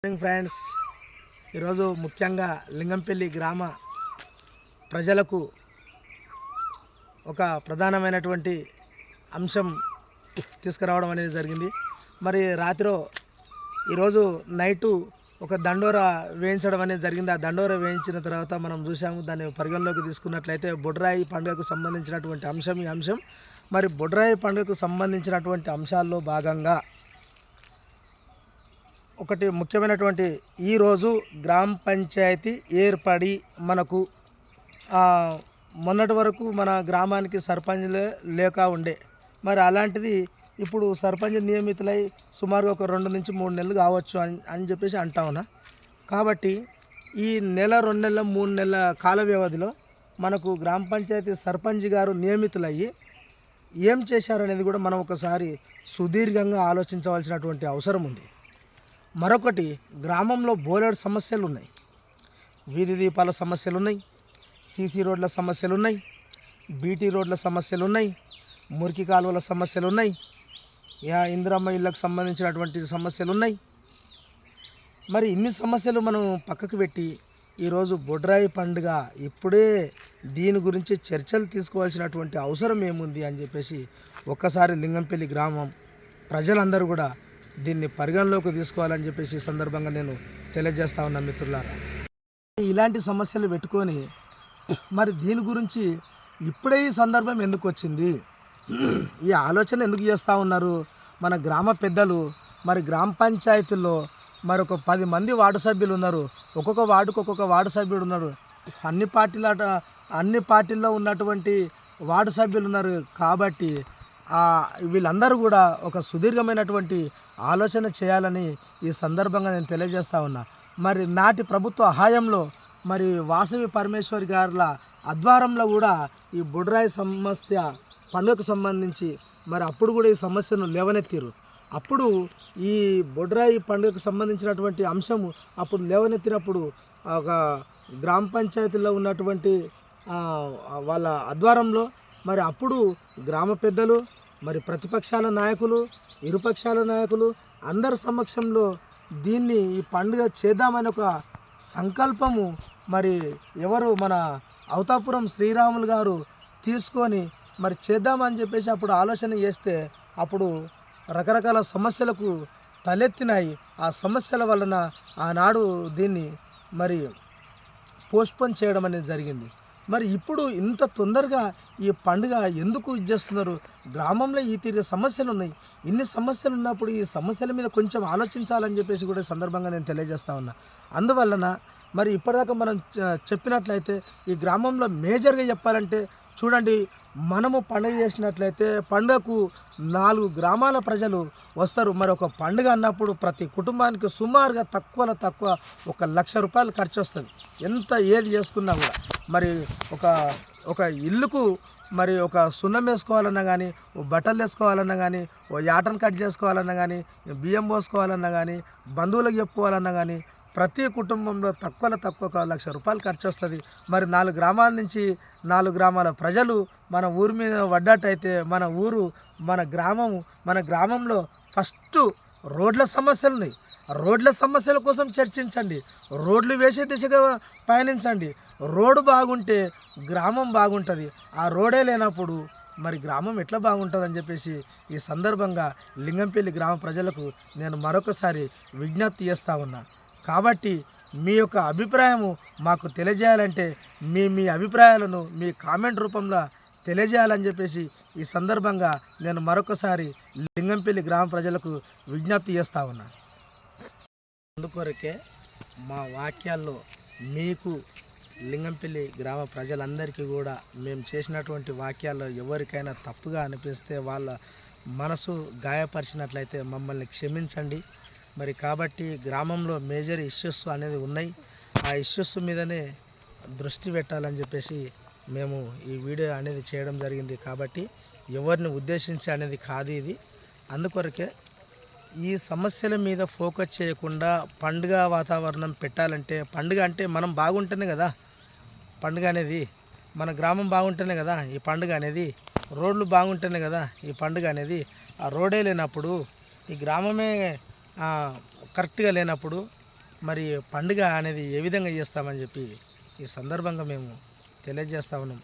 Morning friends, ఈరోజు ముఖ్యంగా లింగంపల్లి గ్రామ ప్రజలకు ఒక ప్రధానమైనటువంటి అంశం తీసుకురావడం అనేది జరిగింది. మరి రాత్రి ఈరోజు నైటు ఒక దండోర వేయించడం అనేది జరిగింది. ఆ దండోర వేయించిన తర్వాత మనం చూసాము, దాన్ని పరిగణలోకి తీసుకున్నట్లయితే బొడ్రాయి పండుగకు సంబంధించినటువంటి అంశం ఈ అంశం. మరి బొడ్రాయి పండుగకు సంబంధించినటువంటి అంశాల్లో భాగంగా ఒకటి ముఖ్యమైనటువంటి ఈరోజు గ్రామ పంచాయతీ ఏర్పడి మనకు మొన్నటి వరకు మన గ్రామానికి సర్పంచ్లే లేక ఉండే. మరి అలాంటిది ఇప్పుడు సర్పంచ్ నియమితులై సుమారుగా ఒక 2 నుంచి 3 నెలలు కావచ్చు అని చెప్పేసి అంటా ఉన్నా. కాబట్టి ఈ నెల 2 నెలల 3 నెలల కాల వ్యవధిలో మనకు గ్రామ పంచాయతీ సర్పంచ్ గారు నియమితులయ్యి ఏం చేశారనేది కూడా మనం ఒకసారి సుదీర్ఘంగా ఆలోచించవలసినటువంటి అవసరం ఉంది. మరొకటి, గ్రామంలో బోలెడు సమస్యలు ఉన్నాయి. వీధి దీపాల సమస్యలు ఉన్నాయి, సీసీ రోడ్ల సమస్యలు ఉన్నాయి, బీటీ రోడ్ల సమస్యలు ఉన్నాయి, మురికి కాలువల సమస్యలు ఉన్నాయి, ఇందిరమ్మ ఇళ్ళకు సంబంధించినటువంటి సమస్యలు ఉన్నాయి. మరి ఇన్ని సమస్యలు మనం పక్కకు పెట్టి ఈరోజు బొడ్రాయి పండుగ ఇప్పుడే దీని గురించి చర్చలు తీసుకోవాల్సినటువంటి అవసరం ఏముంది అని చెప్పేసి ఒక్కసారి లింగంపల్లి గ్రామం ప్రజలందరూ కూడా దీన్ని పరిగణలోకి తీసుకోవాలని చెప్పేసి ఈ సందర్భంగా నేను తెలియజేస్తా ఉన్నా. మిత్రులారా, ఇలాంటి సమస్యలు పెట్టుకొని మరి దీని గురించి ఇప్పుడే ఈ సందర్భం ఎందుకు వచ్చింది, ఈ ఆలోచన ఎందుకు చేస్తూ ఉన్నారు మన గ్రామ పెద్దలు? మరి గ్రామ పంచాయతీల్లో మరి ఒక 10 మంది వార్డు సభ్యులు ఉన్నారు. ఒక్కొక్క వార్డుకు ఒక్కొక్క వార్డు సభ్యుడు ఉన్నాడు. అన్ని పార్టీల్లో ఉన్నటువంటి వార్డు సభ్యులు ఉన్నారు. కాబట్టి వీళ్ళందరూ కూడా ఒక సుదీర్ఘమైనటువంటి ఆలోచన చేయాలని ఈ సందర్భంగా నేను తెలియజేస్తా ఉన్నా. మరి నాటి ప్రభుత్వ హయాంలో మరి వాసవి పరమేశ్వరి గారుల ఆధ్వర్యంలో కూడా ఈ బొడ్రాయి సమస్య పండుగకు సంబంధించి మరి అప్పుడు కూడా ఈ సమస్యను లేవనెత్తిరు. అప్పుడు ఈ బొడ్రాయి పండుగకు సంబంధించినటువంటి అంశము అప్పుడు లేవనెత్తినప్పుడు ఒక గ్రామ పంచాయతీలో ఉన్నటువంటి వాళ్ళ ఆధ్వర్యంలో మరి అప్పుడు గ్రామ పెద్దలు, మరి ప్రతిపక్షాల నాయకులు, ఇరుపక్షాల నాయకులు అందరి సమక్షంలో దీన్ని ఈ పండుగ చేద్దామని ఒక సంకల్పము మరి ఎవరు మన అవతాపురం శ్రీరాములు గారు తీసుకొని మరి చేద్దామని చెప్పేసి అప్పుడు ఆలోచన చేస్తే అప్పుడు రకరకాల సమస్యలకు తలెత్తినాయి. ఆ సమస్యల వలన ఆనాడు దీన్ని మరి పోస్ట్పోన్ చేయడం అనేది జరిగింది. మరి ఇప్పుడు ఇంత తొందరగా ఈ పండుగ ఎందుకు చేస్తున్నారు? గ్రామంలో ఈ తీరు సమస్యలు ఉన్నాయి. ఇన్ని సమస్యలు ఉన్నప్పుడు ఈ సమస్యల మీద కొంచెం ఆలోచించాలని చెప్పేసి కూడా సందర్భంగా నేను తెలియజేస్తా ఉన్నా. అందువలన మరి ఇప్పటిదాకా మనం చెప్పినట్లయితే ఈ గ్రామంలో మేజర్గా చెప్పాలంటే చూడండి, మనము పండుగ చేసినట్లయితే పండుగకు 4 గ్రామాల ప్రజలు వస్తారు. మరి ఒక పండుగ అన్నప్పుడు ప్రతి కుటుంబానికి సుమారుగా తక్కువ 1 లక్ష రూపాయలు ఖర్చు వస్తుంది. ఎంత ఏది చేసుకున్నా కూడా మరి ఒక ఇల్లుకు మరి ఒక సున్నం వేసుకోవాలన్నా కానీ, బట్టలు వేసుకోవాలన్నా కానీ, యాటను కట్ చేసుకోవాలన్నా కానీ, బియ్యం పోసుకోవాలన్నా కానీ, బంధువులకు చెప్పుకోవాలన్నా కానీ ప్రతి కుటుంబంలో తక్కువ 1 లక్ష రూపాయలు ఖర్చు వస్తుంది. మరి 4 గ్రామాల నుంచి 4 గ్రామాల ప్రజలు మన ఊరి మీద పడ్డట్టయితే మన గ్రామంలో ఫస్ట్ రోడ్ల సమస్యలు ఉన్నాయి. రోడ్ల సమస్యల కోసం చర్చించండి. రోడ్లు వేసే దిశగా పయనించండి. రోడ్డు బాగుంటే గ్రామం బాగుంటుంది. ఆ రోడే లేనప్పుడు మరి గ్రామం ఎట్లా బాగుంటుందని చెప్పేసి ఈ సందర్భంగా లింగంపల్లి గ్రామ ప్రజలకు నేను మరొకసారి విజ్ఞప్తి చేస్తూ ఉన్నా. కాబట్టి మీ యొక్క అభిప్రాయము మాకు తెలియజేయాలంటే మీ అభిప్రాయాలను మీ కామెంట్ రూపంలో తెలియజేయాలని చెప్పేసి ఈ సందర్భంగా నేను మరొకసారి లింగంపల్లి గ్రామ ప్రజలకు విజ్ఞప్తి చేస్తూ ఉన్నా. అందుకొరకే మా వాక్యాల్లో మీకు లింగంపల్లి గ్రామ ప్రజలందరికీ కూడా మేము చేసినటువంటి వాక్యాల్లో ఎవరికైనా తప్పుగా అనిపిస్తే, వాళ్ళ మనసు గాయపరిచినట్లయితే మమ్మల్ని క్షమించండి. మరి కాబట్టి గ్రామంలో మేజర్ ఇష్యూస్ అనేది ఉన్నాయి. ఆ ఇష్యూస్ మీదనే దృష్టి పెట్టాలని చెప్పేసి మేము ఈ వీడియో అనేది చేయడం జరిగింది. కాబట్టి ఎవరిని ఉద్దేశించి అనేది కాదు ఇది. అందుకొరకే ఈ సమస్యల మీద ఫోకస్ చేయకుండా పండుగ వాతావరణం పెట్టాలంటే, పండుగ అంటే మనం బాగుంటేనే కదా పండుగ అనేది, మన గ్రామం బాగుంటేనే కదా ఈ పండుగ అనేది, రోడ్లు బాగుంటేనే కదా ఈ పండుగ అనేది. ఆ రోడే లేనప్పుడు, ఈ గ్రామమే కరెక్ట్గా లేనప్పుడు మరి పండుగ అనేది ఏ విధంగా చేస్తామని చెప్పి ఈ సందర్భంగా మేము తెలియజేస్తా ఉన్నాం.